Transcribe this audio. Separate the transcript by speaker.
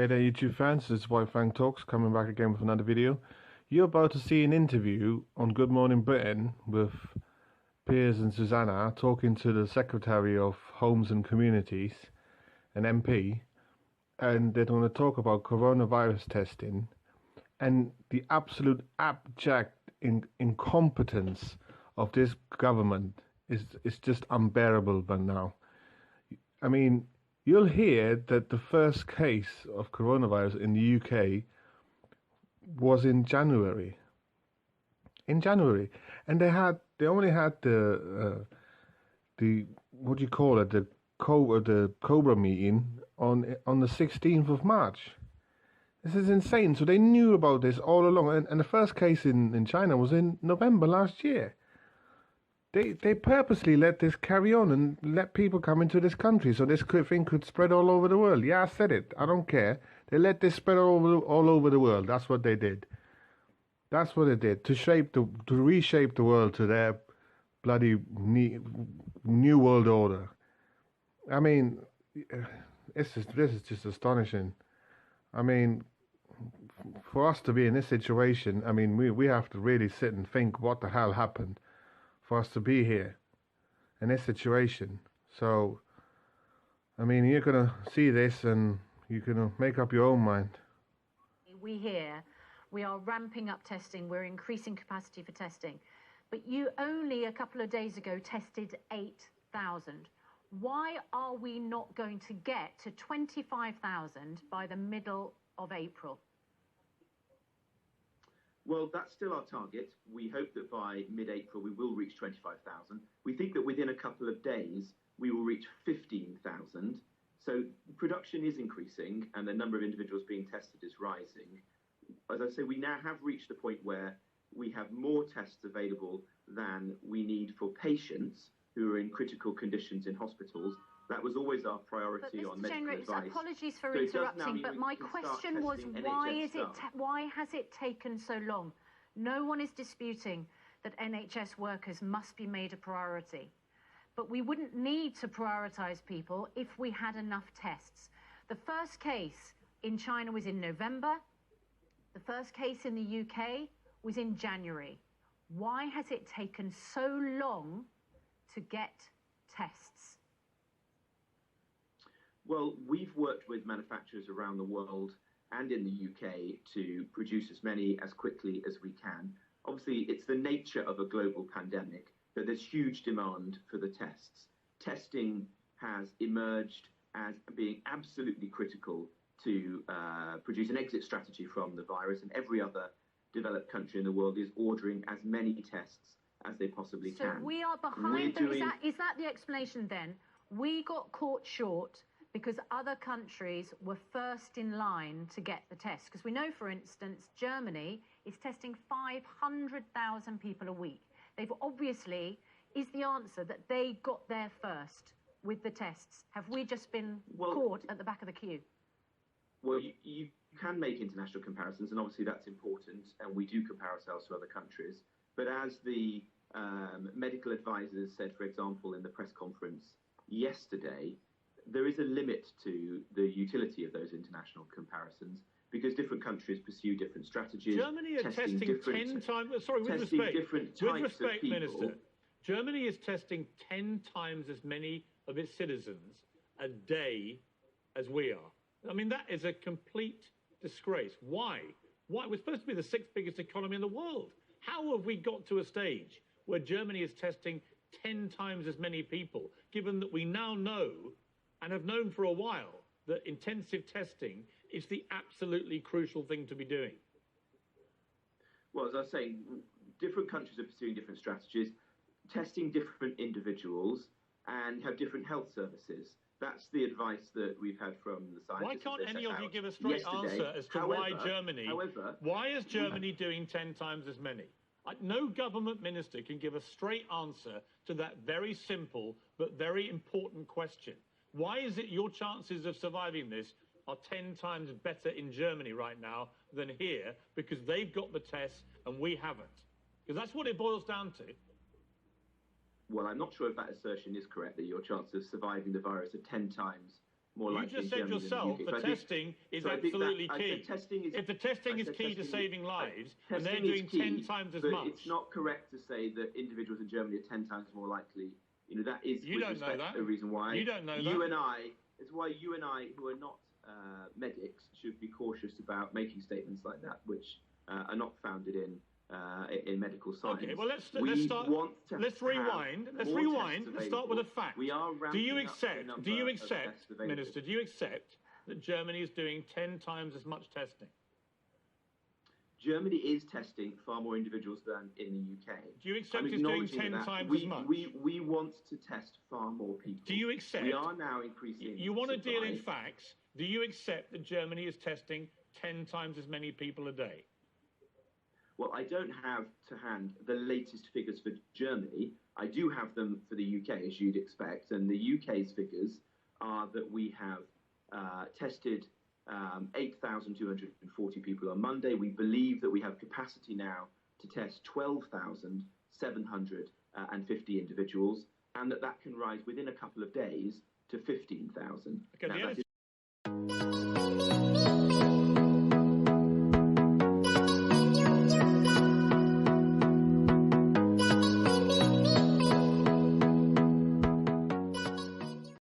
Speaker 1: Hey there, YouTube fans. This is White Fang Talks coming back again with another video. You're about to see an interview on Good Morning Britain with Piers and Susanna talking to the Secretary of Homes and Communities, an MP, and they're going to talk about coronavirus testing and the absolute abject incompetence of this government is just unbearable by now. I mean, you'll hear that the first case of coronavirus in the UK was in January. In January, and they only had the what do you call it, the Cobra meeting on the 16th of March. This is insane. So they knew about this all along, and the first case in China was in November last year. They purposely let this carry on and let people come into this country so this thing could spread all over the world. Yeah, I said it. I don't care. They let this spread all over the world. That's what they did. That's what they did to reshape the world to their bloody new world order. I mean, this is just astonishing. I mean, for us to be in this situation, I mean, we have to really sit and think what the hell happened for us to be here in this situation. So, I mean, you're going to see this and you're going to make up your own mind.
Speaker 2: We are ramping up testing. We're increasing capacity for testing. But you only a couple of days ago tested 8,000. Why are we not going to get to 25,000 by the middle of April?
Speaker 3: Well, that's still our target. We hope that by mid-April we will reach 25,000. We think that within a couple of days we will reach 15,000. So production is increasing and the number of individuals being tested is rising. As I say, we now have reached the point where we have more tests available than we need for patients who are in critical conditions in hospitals. That was always our priority on medical advice.
Speaker 2: Apologies for interrupting, but my question was, why has it taken so long? No one is disputing that NHS workers must be made a priority, but we wouldn't need to prioritise people if we had enough tests. The first case in China was in November. The first case in the UK was in January. Why has it taken so long to get tests?
Speaker 3: Well, we've worked with manufacturers around the world and in the UK to produce as many as quickly as we can. Obviously, it's the nature of a global pandemic that there's huge demand for the tests. Testing has emerged as being absolutely critical to produce an exit strategy from the virus, and every other developed country in the world is ordering as many tests as they possibly can.
Speaker 2: So we are behind. Is that the explanation then? We got caught short because other countries were first in line to get the test. Because we know, for instance, Germany is testing 500,000 people a week. They've obviously, is the answer that they got there first with the tests? Have we just been caught at the back of the queue?
Speaker 3: Well, you can make international comparisons, and obviously that's important, and we do compare ourselves to other countries. But as the medical advisors said, for example, in the press conference yesterday, there is a limit to the utility of those international comparisons because different countries pursue different strategies.
Speaker 4: Germany are testing 10 times. Sorry, with respect, Minister. Germany is testing 10 times as many of its citizens a day as we are. I mean, that is a complete disgrace. Why? Why? We're supposed to be the 6th biggest economy in the world. How have we got to a stage where Germany is testing 10 times as many people, given that we now know and have known for a while that intensive testing is the absolutely crucial thing to be doing?
Speaker 3: Well, as I was saying, different countries are pursuing different strategies, testing different individuals and have different health services. That's the advice that we've had from the scientists.
Speaker 4: Why can't any of you give a straight answer as to why is Germany doing 10 times as many? No government minister can give a straight answer to that very simple but very important question. Why is it your chances of surviving this are 10 times better in Germany right now than here because they've got the tests and we haven't? Because that's what it boils down to.
Speaker 3: Well, I'm not sure if that assertion is correct, that your chances of surviving the virus are 10 times more likely.
Speaker 4: You just said yourself the testing is absolutely key. If the testing is key to saving lives, and they're doing 10 times as much.
Speaker 3: It's not correct to say that individuals in Germany are 10 times more likely. You know, that is the reason why.
Speaker 4: You don't know
Speaker 3: that. It's why you and I, who are not medics, should be cautious about making statements like that, which are not founded in medical science.
Speaker 4: Okay, well let's rewind. Let's start with a fact. Do you accept, Minister, do you accept that Germany is doing 10 times as much testing?
Speaker 3: Germany is testing far more individuals than in the UK.
Speaker 4: Do you accept it's doing 10 times as much?
Speaker 3: We want to test far more people.
Speaker 4: Do you accept?
Speaker 3: We are now increasing.
Speaker 4: You want to deal in facts. Do you accept that Germany is testing 10 times as many people a day?
Speaker 3: Well, I don't have to hand the latest figures for Germany. I do have them for the UK, as you'd expect. And the UK's figures are that we have tested 8,240 people on Monday. We believe that we have capacity now to test 12,750 individuals, and that can rise within a couple of days to 15,000.
Speaker 4: Okay,